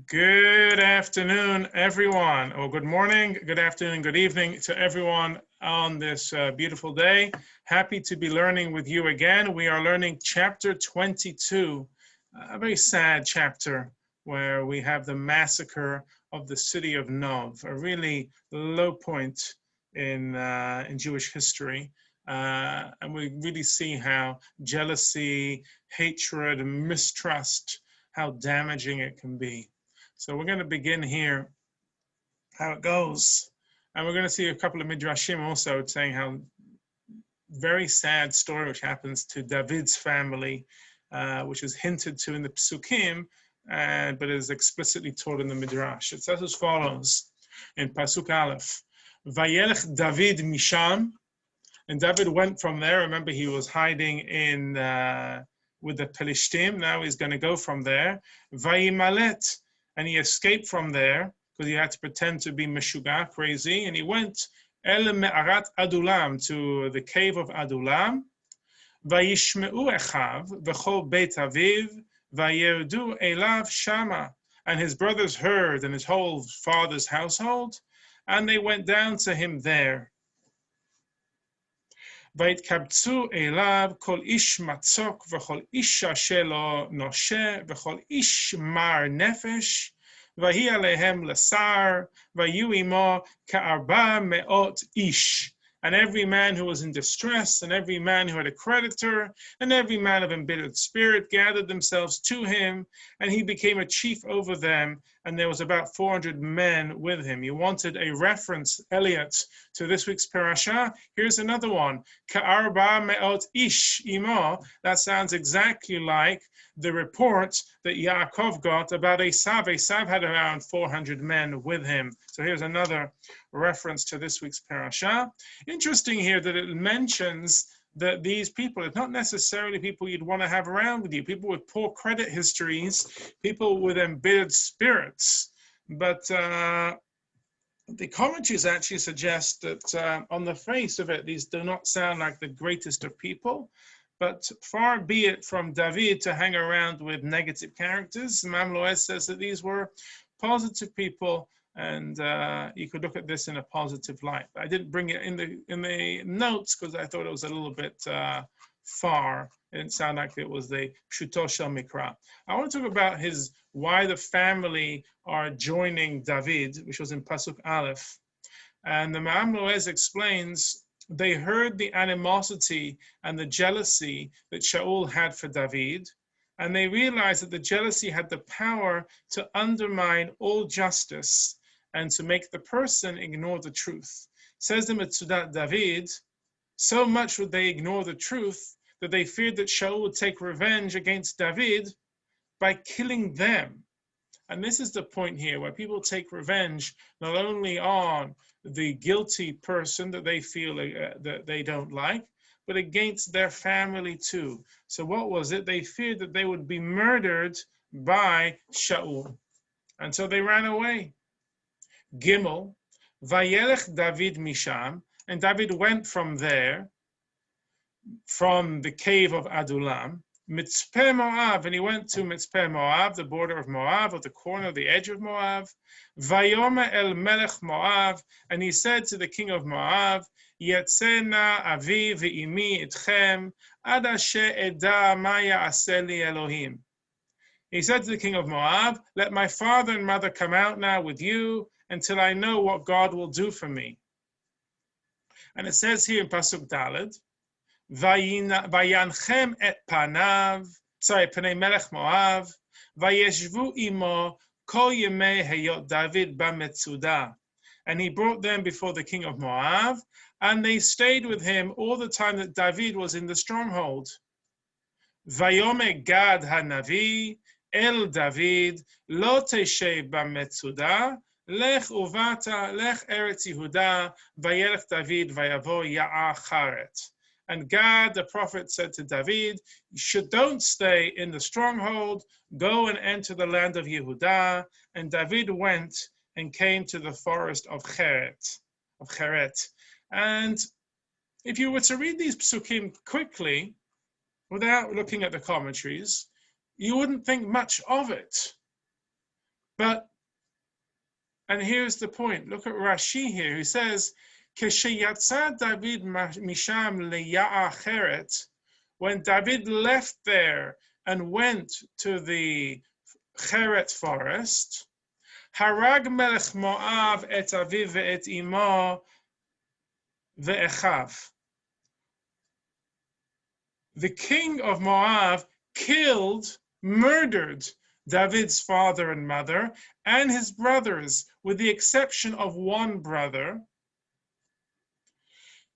Good afternoon, everyone, or good morning, good afternoon, good evening to everyone on this beautiful day. Happy to be learning with you again. We are learning chapter 22, a very sad chapter where we have the massacre of the city of Nov, a really low point in Jewish history. And we really see how jealousy, hatred, mistrust, how damaging it can be. So we're going to begin here, how it goes. And we're going to see a couple of midrashim also saying how very sad story which happens to David's family, which is hinted to in the psukim, but is explicitly taught in the midrash. It says as follows in Pasuk Aleph, Vayelech David Misham, and David went from there. Remember, he was hiding in with the Pelishtim. Now he's going to go from there. Vayimalet, and he escaped from there because he had to pretend to be Meshuggah, crazy, and he went El Me'arat Adulam, to the cave of Adulam. Vayishme'u Echav v'chol Beit Aviv vayerdu elav shama, and his brothers heard, and his whole father's household, and they went down to him there. ויתקבצו אליו כל איש מצוק וכל איש שלו נושה וכל איש מר נפש, ויהי עליהם לשר, ויהיו עמו כ400 איש. And every man who was in distress, and every man who had a creditor, and every man of embittered spirit gathered themselves to him, and he became a chief over them, and there was about 400 men with him. You wanted a reference, Elliot, to this week's parasha. Here's another one. Ka'arba me'ot ish imo. That sounds exactly like the report that Yaakov got about Esav. Esav had around 400 men with him. So here's another reference to this week's parasha. Interesting here that it mentions that these people, it's not necessarily people you'd want to have around with you, people with poor credit histories, people with embittered spirits. But the commentaries actually suggest that on the face of it, these do not sound like the greatest of people. But far be it from David to hang around with negative characters. Imam Loez says that these were positive people, and you could look at this in a positive light. I didn't bring it in the notes because I thought it was a little bit far. It didn't sound like it was the Pshuto Shel Mikra. I want to talk about why the family are joining David, which was in Pasuk Aleph. And the Ma'am Loez explains, they heard the animosity and the jealousy that Shaul had for David, and they realized that the jealousy had the power to undermine all justice and to make the person ignore the truth. Says the Metzudat David, so much would they ignore the truth that they feared that Shaul would take revenge against David by killing them. And this is the point here, where people take revenge not only on the guilty person that they feel that they don't like, but against their family too. So what was it? They feared that they would be murdered by Shaul. And so they ran away. Gimel, Vayelech David Misham, and David went from there, from the cave of Adulam, Mitzpeh Moab, and he went to Mitzpeh Moab, the border of Moab, or the corner, the edge of Moab. Vayoma el Melech Moab, and he said to the king of Moab, Yetzena avi ve'imi itchem, ad asher eda ma ya'aseh li Elohim. He said to the king of Moab, let my father and mother come out now with you until I know what God will do for me. And it says here in Pasuk Daled, Vayanchem et panav, Panei Melech Moab, Vayeshvu imo kol yemei heyot David b'metzuda. And he brought them before the king of Moab, and they stayed with him all the time that David was in the stronghold. Vayome Gad hanavi el David lo teshev b'metzuda, lech uvata lech eretz Yehuda, vayelech David vayavo ya'acharet. And Gad, the prophet, said to David, don't stay in the stronghold, go and enter the land of Yehuda. And David went and came to the forest of Cheret. And if you were to read these psukim quickly, without looking at the commentaries, you wouldn't think much of it. But, and here's the point, look at Rashi here, who says, Kesheyatza David misham leya'acheret, when David left there and went to the Cheret forest, Harag melech Moav et aviv ve'et imo ve'echav. The king of Moab killed, murdered David's father and mother and his brothers, with the exception of one brother.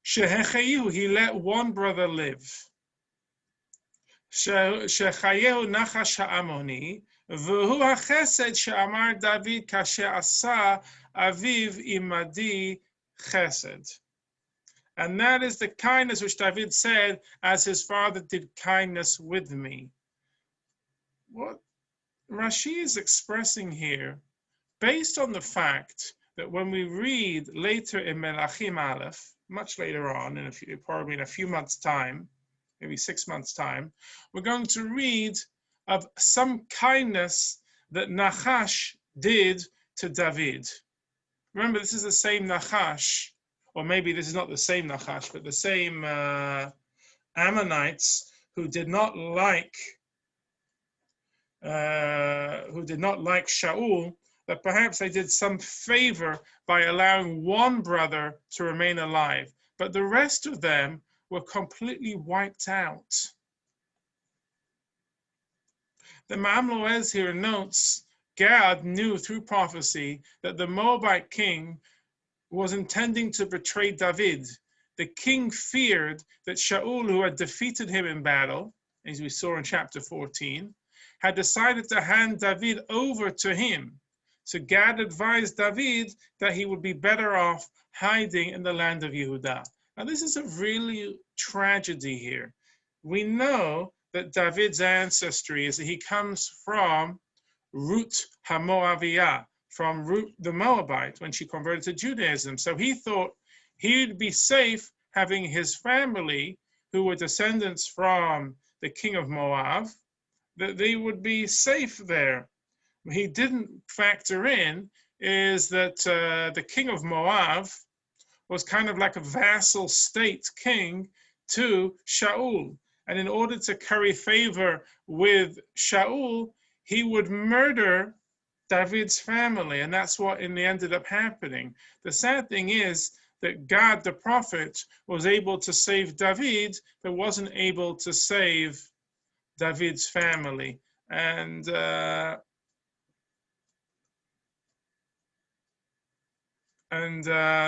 Shehechayu, he let one brother live. Shechayehu nachash ha'amoni, v'hu hachesed she'amar David kasher asa aviv imadi chesed. And that is the kindness which David said, as his father did kindness with me. What Rashi is expressing here, based on the fact that when we read later in Melachim Aleph, much later on, probably in a few months' time, maybe 6 months' time, we're going to read of some kindness that Nachash did to David. Remember, this is the same Nachash, or maybe this is not the same Nachash, but the same Ammonites who did not like Shaul, that perhaps they did some favor by allowing one brother to remain alive, but the rest of them were completely wiped out. The Ma'am Loez here notes, Gad knew through prophecy that the Moabite king was intending to betray David. The king feared that Shaul, who had defeated him in battle, as we saw in chapter 14, had decided to hand David over to him. So Gad advised David that he would be better off hiding in the land of Yehudah. Now this is a really tragedy here. We know that David's ancestry is that he comes from Ruth HaMoaviyah, from Ruth the Moabite, when she converted to Judaism. So he thought he'd be safe having his family, who were descendants from the king of Moab, that they would be safe there. What he didn't factor in is that the king of Moab was kind of like a vassal state king to Shaul. And in order to curry favor with Shaul, he would murder David's family. And that's what ended up happening. The sad thing is that God, the prophet, was able to save David, but wasn't able to save David's family. And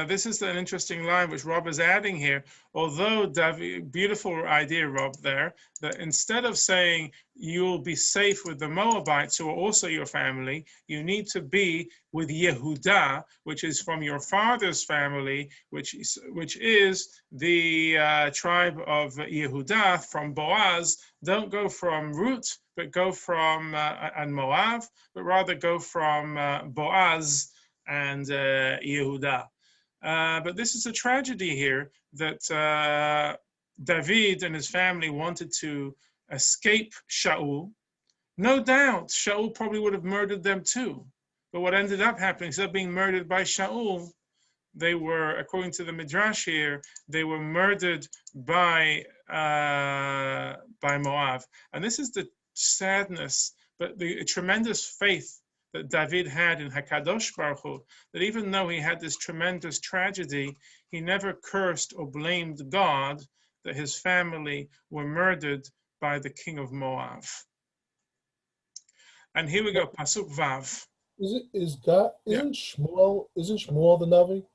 this is an interesting line which Rob is adding here. Although David, beautiful idea, Rob, there, that instead of saying you'll be safe with the Moabites, who are also your family, you need to be with Yehudah, which is from your father's family, which is the tribe of Yehudah from Boaz. Don't go from Ruth, but go from and Moab, but rather go from Boaz and Yehudah. But this is a tragedy here, that David and his family wanted to escape Shaul. No doubt Shaul probably would have murdered them too. But what ended up happening, instead of being murdered by Shaul, they were, according to the Midrash here, they were murdered by Moab. And this is the sadness, but the tremendous faith that David had in Hakadosh Baruch Hu, that even though he had this tremendous tragedy, he never cursed or blamed God that his family were murdered by the king of Moab. And here we go, Pasuk Vav. Isn't Shmuel the Navi?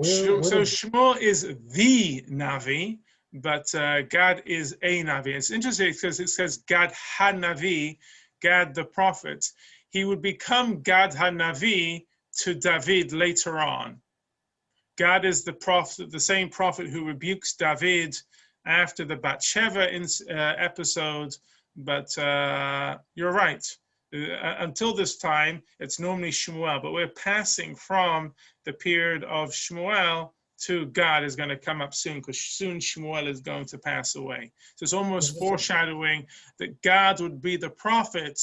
So Shmuel is the Navi, but Gad is a Navi. It's interesting because it says Gad HaNavi, Gad the prophet. He would become Gad HaNavi to David later on. Gad is the prophet, the same prophet who rebukes David after the Bathsheba episode, but you're right. Until this time, it's normally Shmuel, but we're passing from the period of Shmuel to Gad is going to come up soon, because soon Shmuel is going to pass away. So it's almost foreshadowing that Gad would be the prophet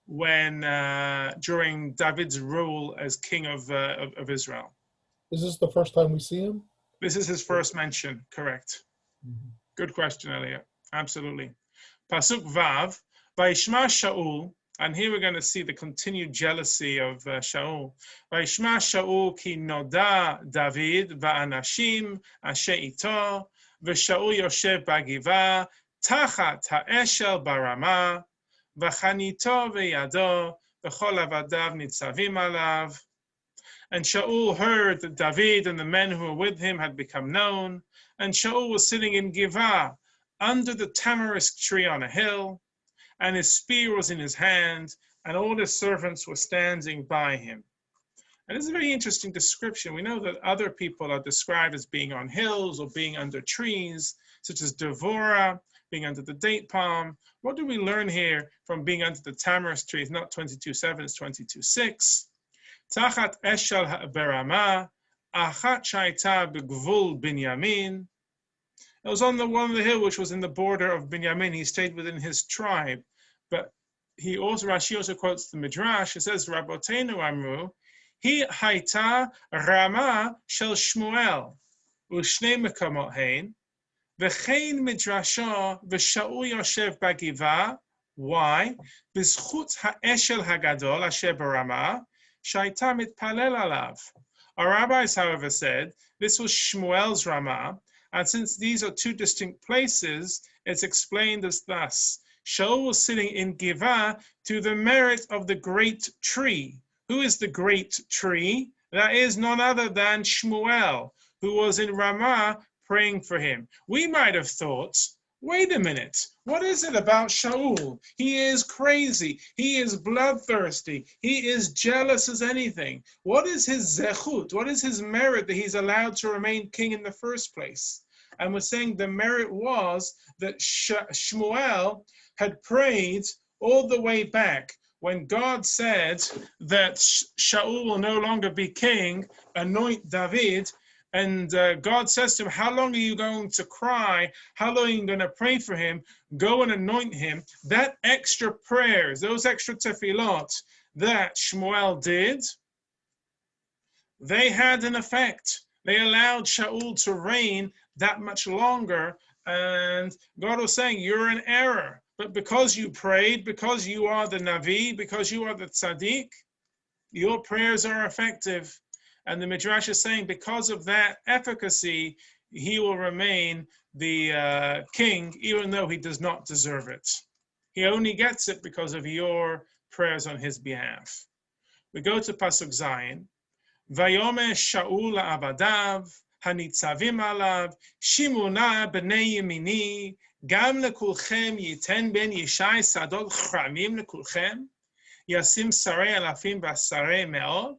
when during David's rule as king of Israel. Is this the first time we see him? This is his first mention, correct. Mhm. Good question, Elliot. Absolutely. Pasuk Vav, Vaishma Shaul, and here we're going to see the continued jealousy of Shaul. Vaishma Shaul ki noda David va'anashim asher ito, v'Shaul yoshev b'giva, tachat ha'eshel barama, v'chanito v'yado, v'chol avadav nitzavim alav. And Shaul heard that David and the men who were with him had become known, and Shaul was sitting in Givah, under the tamarisk tree on a hill, and his spear was in his hand, and all his servants were standing by him. And this is a very interesting description. We know that other people are described as being on hills or being under trees, such as Devorah, being under the date palm. What do we learn here from being under the tamarisk tree? It's not 22:7, it's 22:6. Tachat eshel ha'berama, achat shaita b'gvul Binyamin. It was on the one of the hill which was in the border of Binyamin. He stayed within his tribe. But he also, Rashi also quotes the Midrash. It says, Rabotenu amru, hi haita rama shel Shmuel, u'shnei mekamot hein, v'chein midrasha v'Shaul yoshev b'giva. Why? B'zchut ha'eshel hagadol asher barama, shaita mitpalel alav. Our rabbis, however, said this was Shmuel's Ramah, and since these are two distinct places, it's explained as thus. Shaul was sitting in Givah to the merit of the great tree. Who is the great tree? That is none other than Shmuel, who was in Ramah praying for him. We might have thought, wait a minute, what is it about Shaul? He is crazy. He is bloodthirsty. He is jealous as anything. What is his zechut? What is his merit that he's allowed to remain king in the first place? And we're saying the merit was that Shmuel had prayed all the way back when God said that Shaul will no longer be king, anoint David. And God says to him, how long are you going to cry? How long are you going to pray for him? Go and anoint him. That extra prayers, those extra tefillot that Shmuel did, they had an effect. They allowed Shaul to reign that much longer. And God was saying, you're in error. But because you prayed, because you are the Navi, because you are the Tzaddik, your prayers are effective. And the Midrash is saying, because of that efficacy, he will remain the king, even though he does not deserve it. He only gets it because of your prayers on his behalf. We go to Pasuk Zayin. Vayome Shaul Abadav, Hanitzavim Alav, Shimuna b'nei Yemini, Gam lekulchem yiten ben Yishai Sadot Chramim lekulchem, Yasim Sarei Alafim Basarei Meod.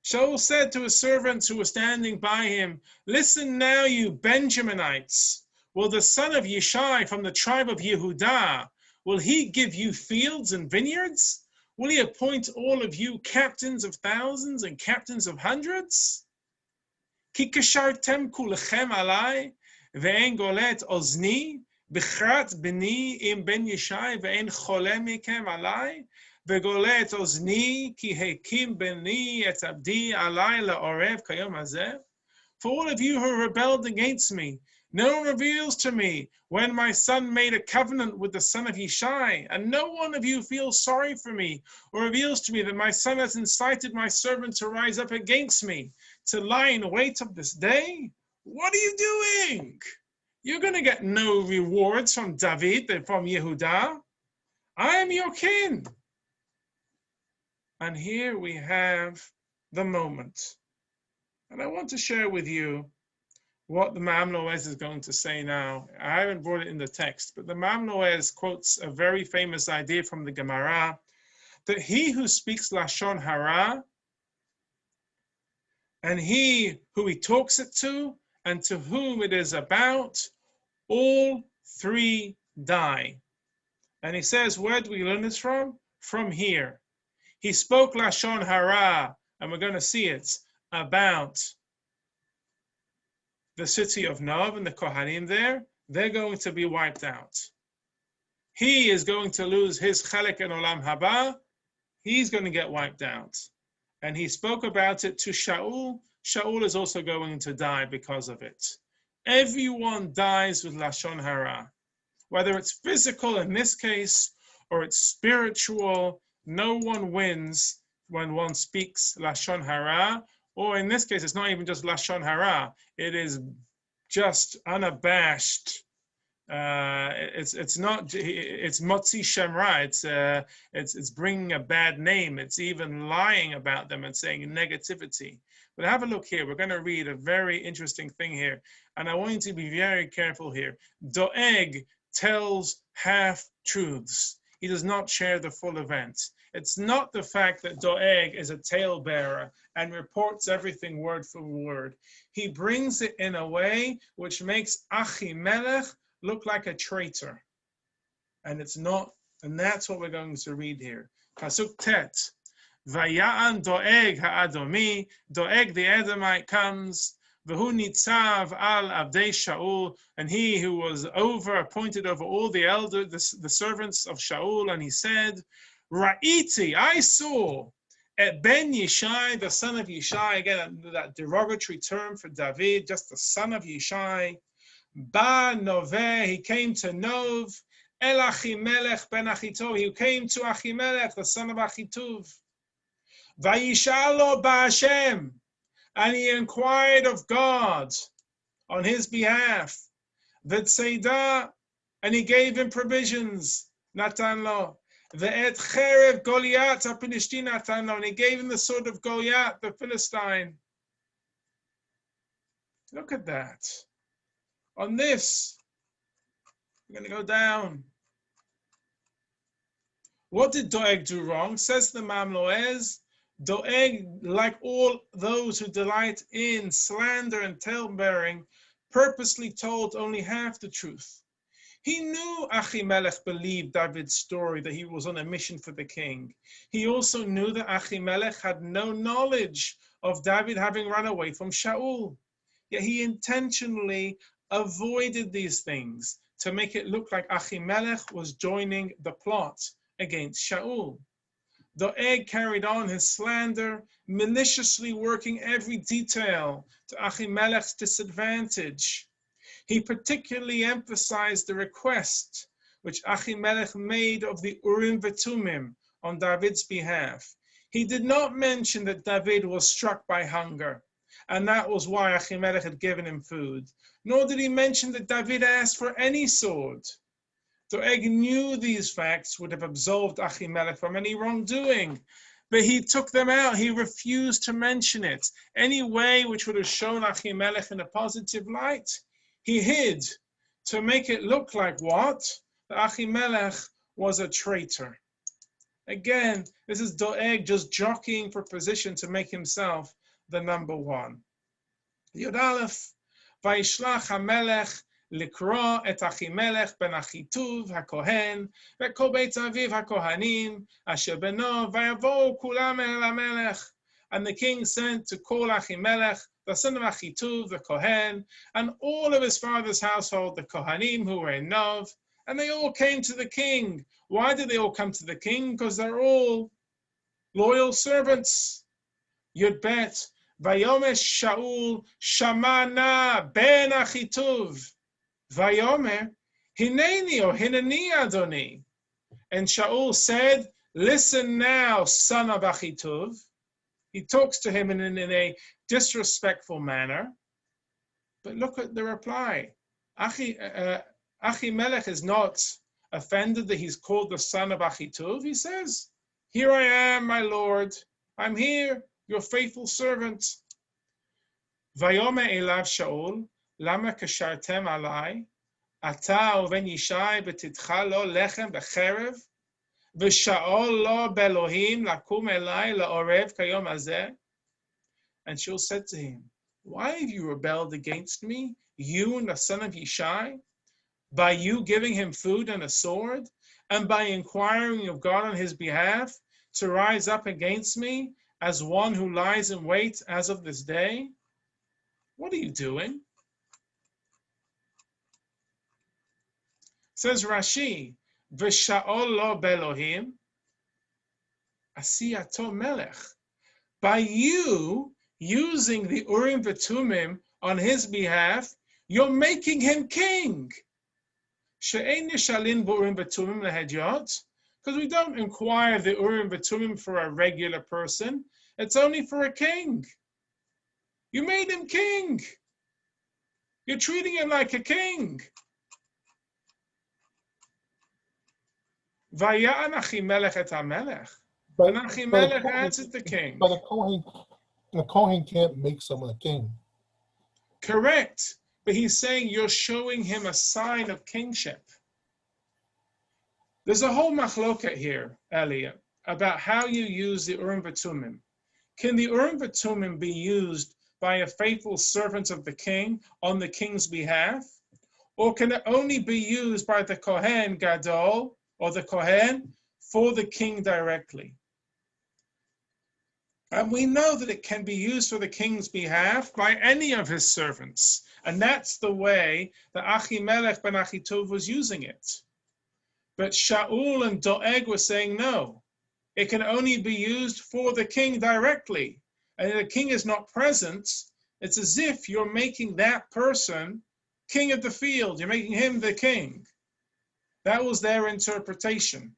Shaul said to his servants who were standing by him, listen now, you Benjaminites. Will the son of Yishai from the tribe of Yehudah, will he give you fields and vineyards? Will he appoint all of you captains of thousands and captains of hundreds? Ki kashartem kulchem alai, ve'en golet ozni, b'chrat b'ni im ben Yishai, ve'en cholem mikem alai, ve'golet ozni, ki hekim b'ni et abdi alai la'orev kayom hazeh. For all of you who rebelled against me, no one reveals to me when my son made a covenant with the son of Yishai, and no one of you feels sorry for me or reveals to me that my son has incited my servant to rise up against me, to lie in wait of this day. What are you doing? You're going to get no rewards from David, from Yehudah. I am your king. And here we have the moment. And I want to share with you what the Ma'am Noez is going to say now. I haven't brought it in the text, but the Ma'am Noez quotes a very famous idea from the Gemara, that he who speaks Lashon Hara, and he who he talks it to, and to whom it is about, all three die. And he says, where do we learn this from? From here. He spoke Lashon Hara, and we're going to see it, about the city of Nov and the Kohanim there. They're going to be wiped out. he is going to lose his chelek in olam haba. He's going to get wiped out. And he spoke about it to Shaul. Shaul is also going to die because of it. Everyone dies with lashon hara, whether it's physical in this case or it's spiritual. No one wins when one speaks lashon hara, or in this case, it's not even just lashon hara. It is just unabashed. It's motzi shemra. It's bringing a bad name. It's even lying about them and saying negativity. But have a look here. We're going to read a very interesting thing here, and I want you to be very careful here. Doeg tells half truths. He does not share the full event. It's not the fact that Doeg is a talebearer and reports everything word for word. He brings it in a way which makes Achimelech look like a traitor. And it's not, and that's what we're going to read here. Pasuk Tet. Vaya'an Doeg ha'adomi, Doeg the Edomite comes, V'hu nitzav al avdei Shaul, and he who was appointed over all the elders, the servants of Shaul, and he said, Ra'iti, I saw, et ben Yishai, the son of Yishai, again, that derogatory term for David, just the son of Yishai, Ba Noveh, he came to Nov, El Achimelech ben Achitov, he came to Achimelech, the son of Achitov. Vayishalo ba'Hashem, and he inquired of God on his behalf. V'tzeidah, and he gave him provisions. Natan lo. Ve'et cherev Goliath ha'Pilishtin natan lo, and he gave him the sword of Goliath, the Philistine. Look at that. On this, we're going to go down. What did Doeg do wrong? Says the Mamloez. Doeg, like all those who delight in slander and tale-bearing, purposely told only half the truth. He knew Achimelech believed David's story, that he was on a mission for the king. He also knew that Achimelech had no knowledge of David having run away from Shaul. Yet he intentionally avoided these things to make it look like Achimelech was joining the plot against Shaul. Doeg carried on his slander, maliciously working every detail to Achimelech's disadvantage. He particularly emphasized the request which Achimelech made of the Urim V'Tumim on David's behalf. He did not mention that David was struck by hunger, and that was why Achimelech had given him food. Nor did he mention that David asked for any sword. Doeg knew these facts would have absolved Achimelech from any wrongdoing, but he took them out. He refused to mention it. Any way which would have shown Achimelech in a positive light, he hid to make it look like what? That Achimelech was a traitor. Again, this is Doeg just jockeying for position to make himself the number one. Yud Aleph, Vayishlach HaMelech לקרוא את אחימלך בן אחיטוב הכהן וכל בית אביו הכהנים אשר בנו ויבואו כולם אל המלך. And the king sent to call Achimelech, the son of Achituv, the Kohen, and all of his father's household, the Kohanim who were in Nov, and they all came to the king. Why did they all come to the king? Because they're all loyal servants. Yud Bet, Vayomer Shaul Shamana ben Achituv. Vayomer, Hineni or Hineni Adoni. And Shaul said, listen now, son of Achituv. He talks to him in a disrespectful manner. But look at the reply. Achimelech is not offended that he's called the son of Achituv. He says, here I am, my lord. I'm here, your faithful servant. Vayomer elav Shaul, lama kashartem alai, ata uven Yishai betitcha lo lechem becherev, v'shaol lo belohim lakum elai laorev kayom hazeh. And Shaul said to him, why have you rebelled against me, you and the son of Yishai, by you giving him food and a sword, and by inquiring of God on his behalf to rise up against me as one who lies in wait as of this day? What are you doing? Says Rashi, V'sha'ol lo belohim, asiyato melech. By you using the Urim v'Tumim on his behalf, you're making him king. She'ein nishalin b'Urim v'Tumim lehedyot, because we don't inquire the Urim v'Tumim for a regular person. It's only for a king. You made him king. You're treating him like a king. Vaya'an Achimelech et HaMelech. And Achimelech answers the king. But a Kohen can't make someone a king. Correct. But he's saying you're showing him a sign of kingship. There's a whole machloket here, Elliot, about how you use the Urim v'Tumim. Can the Urim v'Tumim be used by a faithful servant of the king on the king's behalf? Or can it only be used by the Kohen Gadol, or the Kohen, for the king directly? And we know that it can be used for the king's behalf by any of his servants. And that's the way that Achimelech ben Achitov was using it. But Shaul and Doeg were saying no. It can only be used for the king directly. And if the king is not present, it's as if you're making that person king of the field. You're making him the king. That was their interpretation.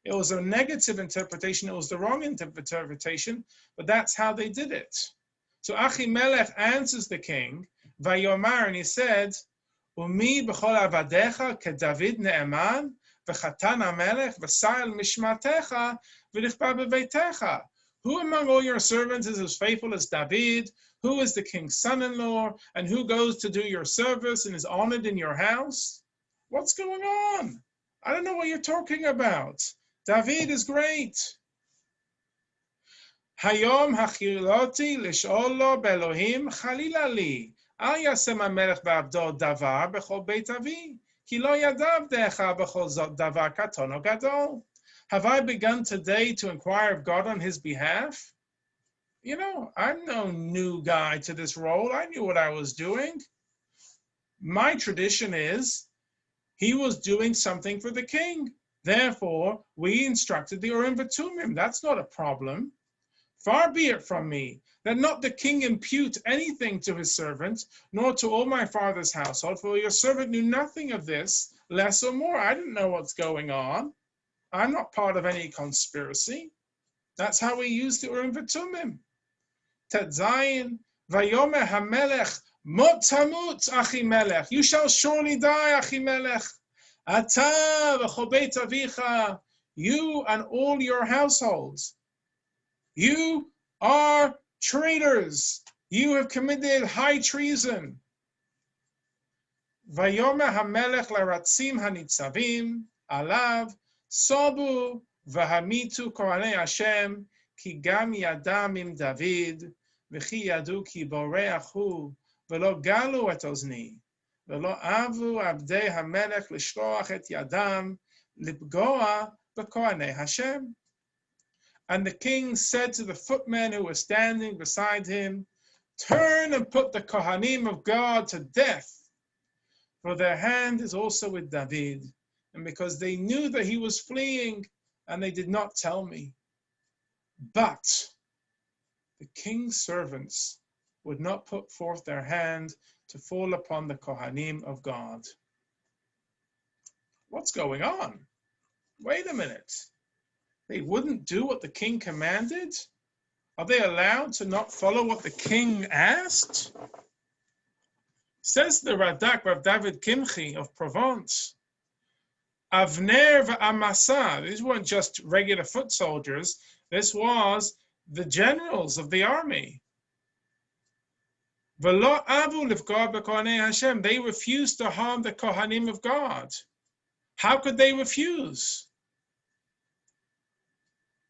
It was a negative interpretation. It was the wrong interpretation, but that's how they did it. So Achimelech answers the king, Vayomar, and he said, Umi b'chol avadecha keDavid ne'eman, v'chatan hamelech, v'sa'el mishmatecha, v'lichba b'veitecha. Who among all your servants is as faithful as David? Who is the king's son-in-law? And who goes to do your service and is honored in your house? What's going on? I don't know what you're talking about. David is great. Hayom hachiloti lish'ol lo belohim chalila li. Al yasem hamelech v'avdo davar b'chol beit avi. Ki lo yadav decha b'chol zot davar katon o gadol. Have I begun today to inquire of God on his behalf? You know, I'm no new guy to this role. I knew what I was doing. My tradition is he was doing something for the king. Therefore, we instructed the Urim v'Tumim. That's not a problem. Far be it from me that not the king impute anything to his servant, nor to all my father's household, for your servant knew nothing of this, less or more. I didn't know what's going on. I'm not part of any conspiracy. That's how we use the Urim v'Tumim. Tet Zayin, Vayomer HaMelech, Mot Tamut Achimelech. You shall surely die, Achimelech. Ata v'chol beit avicha, you and all your households. You are traitors. You have committed high treason. Vayomer HaMelech laratzim hanitzavim alav sobu v'hamitu kohanei Hashem ki gam yadam im David v'chi yadu ki boreach hu v'lo galu et ozni. ולא אבו עבדי המלך לשלוח את ידם לפגוע בכהני Hashem. And the king said to the footmen who were standing beside him, turn and put the Kohanim of God to death, for their hand is also with David. And because they knew that he was fleeing, and they did not tell me. But the king's servants would not put forth their hand to fall upon the Kohanim of God. What's going on? Wait a minute. They wouldn't do what the king commanded? Are they allowed to not follow what the king asked? Says the Radak, Rav David Kimchi of Provence, Avner v'Amasa, these weren't just regular foot soldiers, this was the generals of the army. V'lo avu lifgar b'kohanei Hashem, they refused to harm the Kohanim of God. How could they refuse?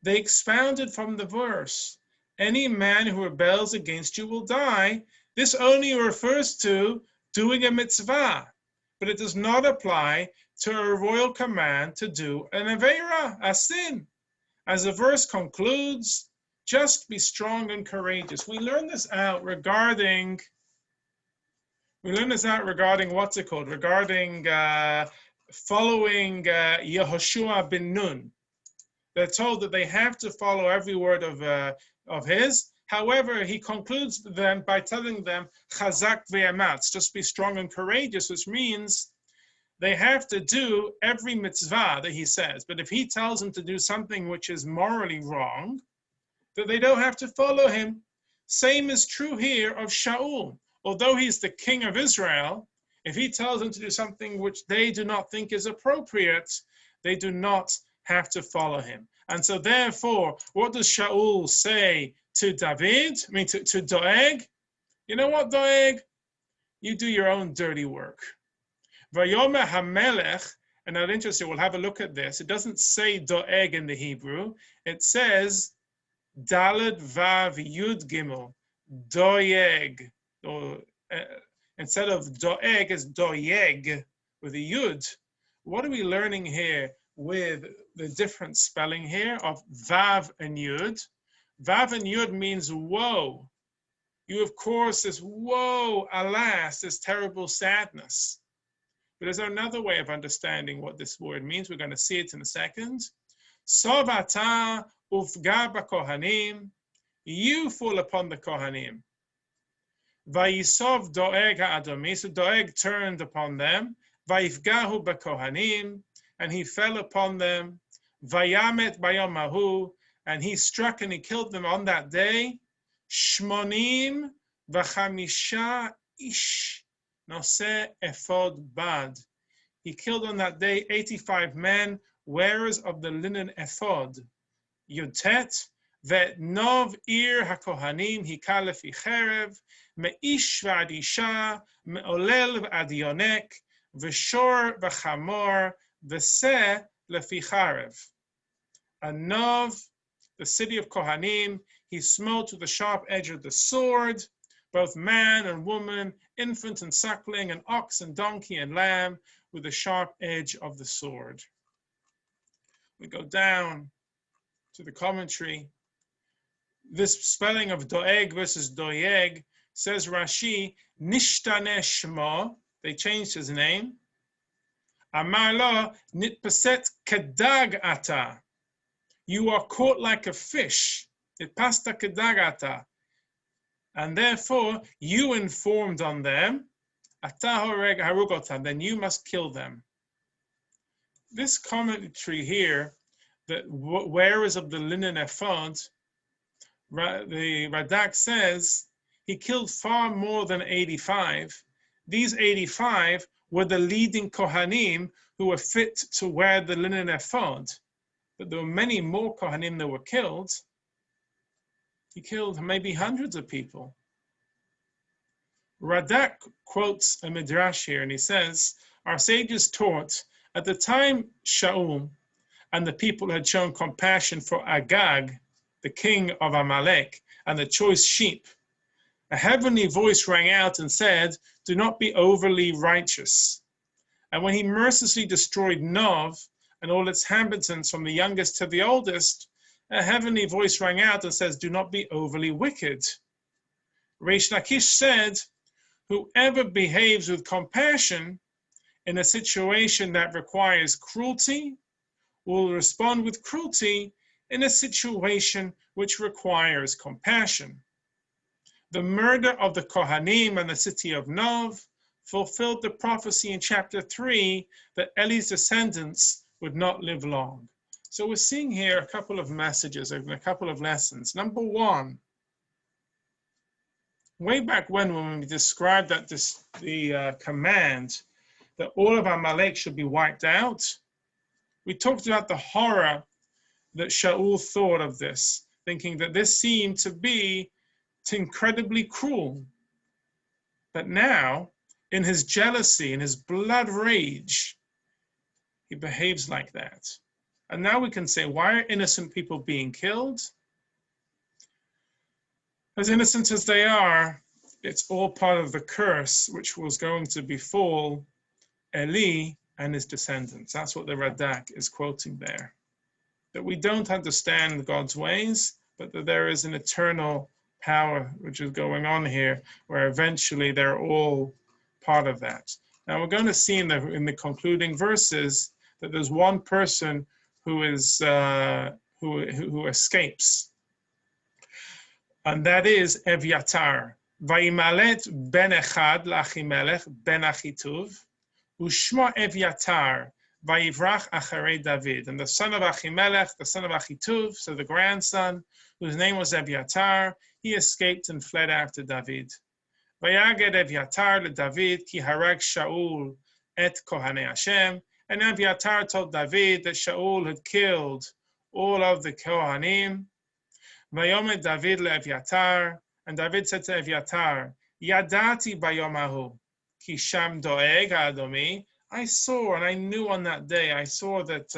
They expounded from the verse, any man who rebels against you will die. This only refers to doing a mitzvah, but it does not apply to a royal command to do an aveira, a sin. As the verse concludes, just be strong and courageous. We learn this out regarding what's it called? Regarding following Yehoshua bin Nun. They're told that they have to follow every word of his. However, he concludes them by telling them, Chazak ve'ematz, just be strong and courageous, which means they have to do every mitzvah that he says. But if he tells them to do something which is morally wrong, that they don't have to follow him. Same is true here of Shaul. Although he's the king of Israel, if he tells them to do something which they do not think is appropriate, they do not have to follow him. And so therefore, what does Shaul say to David? I mean, to Doeg? You know what, Doeg? You do your own dirty work. Vayomer HaMelech, and I'm interested, we'll have a look at this. It doesn't say Doeg in the Hebrew. It says Daled Vav Yud Gimel, Doeg. Or, instead of Doeg, it's Doeg with a Yud. What are we learning here with the different spelling here of Vav and Yud? Vav and Yud means woe. You have caused this woe, alas, this terrible sadness. But there's another way of understanding what this word means. We're going to see it in a second. Sovata ufga b'kohanim. You fall upon the Kohanim. Vayisov Doeg ha'adomi. So Doeg turned upon them. Vayifgahu b'kohanim. And he fell upon them. Vayamet bayom hahu. And he struck and he killed them on that day. Shmonim v'chamisha ish. Noseh ephod bad. He killed on that day 85 men, wearers of the linen ephod. Yutet, vet nov ir hakohanim hika lefi cherev, meish v'ad isha, me'olel v'ad yonek, v'shor v'chamor, v'seh lefi charev. And Nov, the city of Kohanim, he smote with the sharp edge of the sword, both man and woman, infant and suckling, and ox and donkey and lamb, with the sharp edge of the sword. We go down to the commentary. This spelling of Doeg versus Doeg, says Rashi, Nishtane Shmo, they changed his name. Amar lo nitpaset kedag ata. You are caught like a fish. Nitpasta kedag ata. And therefore, you informed on them, then you must kill them. This commentary here, the wearers of the linen ephod, the Radak says, he killed far more than 85. These 85 were the leading Kohanim who were fit to wear the linen ephod. But there were many more Kohanim that were killed. He killed maybe hundreds of people. Radak quotes a midrash here, and he says, our sages taught, at the time Shaul and the people had shown compassion for Agag, the king of Amalek, and the choice sheep, a heavenly voice rang out and said, do not be overly righteous. And when he mercilessly destroyed Nov and all its inhabitants from the youngest to the oldest, a heavenly voice rang out and says, do not be overly wicked. Reish Lakish said, whoever behaves with compassion in a situation that requires cruelty will respond with cruelty in a situation which requires compassion. The murder of the Kohanim and the city of Nov fulfilled the prophecy in chapter 3 that Eli's descendants would not live long. So we're seeing here a couple of messages and a couple of lessons. Number one, way back when we described that the command that all of Amalek should be wiped out, we talked about the horror that Shaul thought of this, thinking that this seemed to be incredibly cruel. But now, in his jealousy, in his blood rage, he behaves like that. And now we can say, why are innocent people being killed? As innocent as they are, it's all part of the curse which was going to befall Eli and his descendants. That's what the Radak is quoting there. That we don't understand God's ways, but that there is an eternal power which is going on here, where eventually they're all part of that. Now we're going to see in the concluding verses that there's one person who is who escapes, and that is Evyatar. Vayimalet ben echad lachimelech ben Achituv, ushma Evyatar. Vayivrach acharei David. And the son of Achimelech, the son of Achituv, so the grandson, whose name was Evyatar, he escaped and fled after David. Vayaged Evyatar leDavid ki harag Shaul et kohanei Hashem. And Evyatar told David that Shaul had killed all of the Kohanim. Vayomed David leEvyatar. And David said to Evyatar, Yadati bayomahu ki sham doeg ha'adomi. I saw and I knew on that day, I saw that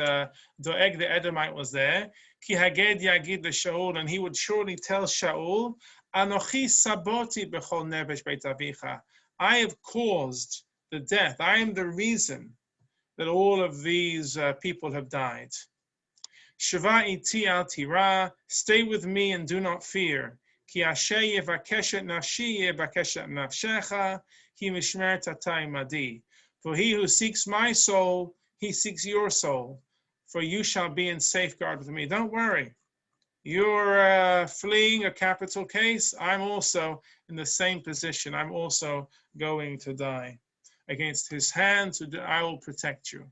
Doeg the Edomite was there. Ki haged yagid leShaul, and he would surely tell Shaul, Anochi saboti bechol nevesh beit avicha. I have caused the death. I am the reason that all of these people have died. Sheva iti al tira, stay with me and do not fear. Ki asher yevakeshet nafshi yevakeshet nafshecha, ki mishmer tatai madi. For he who seeks my soul, he seeks your soul. For you shall be in safeguard with me. Don't worry. You're fleeing a capital case. I'm also in the same position. I'm also going to die. Against his hands, I will protect you.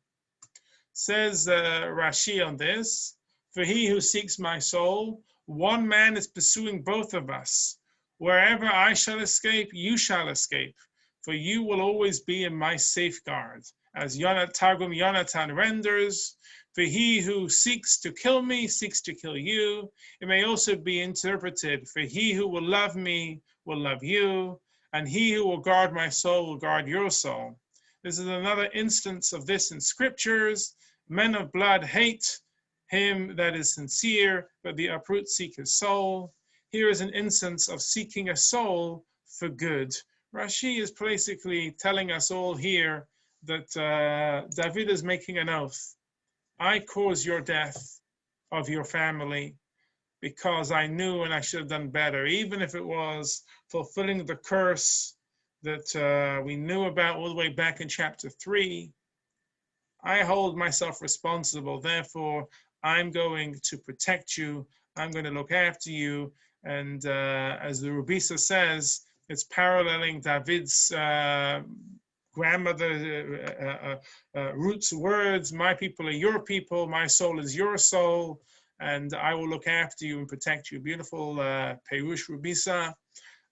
Says Rashi on this, for he who seeks my soul, one man is pursuing both of us. Wherever I shall escape, you shall escape. For you will always be in my safeguard. As Targum Yonatan renders, for he who seeks to kill me seeks to kill you. It may also be interpreted, for he who will love me will love you, and he who will guard my soul will guard your soul. This is another instance of this in scriptures. Men of blood hate him that is sincere, but the uproot seek his soul. Here is an instance of seeking a soul for good. Rashi is basically telling us all here that David is making an oath. I caused your death of your family because I knew and I should have done better, even if it was fulfilling the curse that we knew about all the way back in chapter 3. I hold myself responsible. Therefore, I'm going to protect you. I'm going to look after you. And as the Rubisa says, it's paralleling David's grandmother roots words. My people are your people. My soul is your soul. And I will look after you and protect you. Beautiful Perush Rubisa.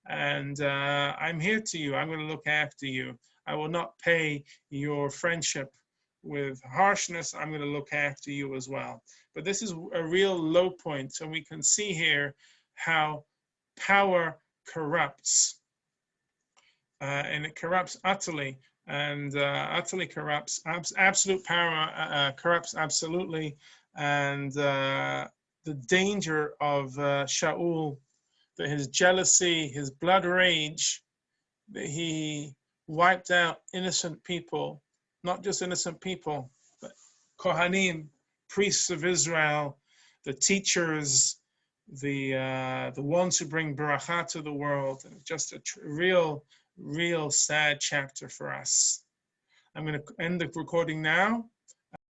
And I'm here to you. I'm going to look after you. I will not pay your friendship with harshness. I'm going to look after you as well. But this is a real low point. So we can see here how power corrupts. And it corrupts utterly, and utterly corrupts. Absolute power corrupts absolutely. And the danger of Shaul, that his jealousy, his blood rage, that he wiped out innocent people, not just innocent people, but Kohanim, priests of Israel, the teachers, the ones who bring beracha to the world. And just a real sad chapter for us. I'm going to end the recording now.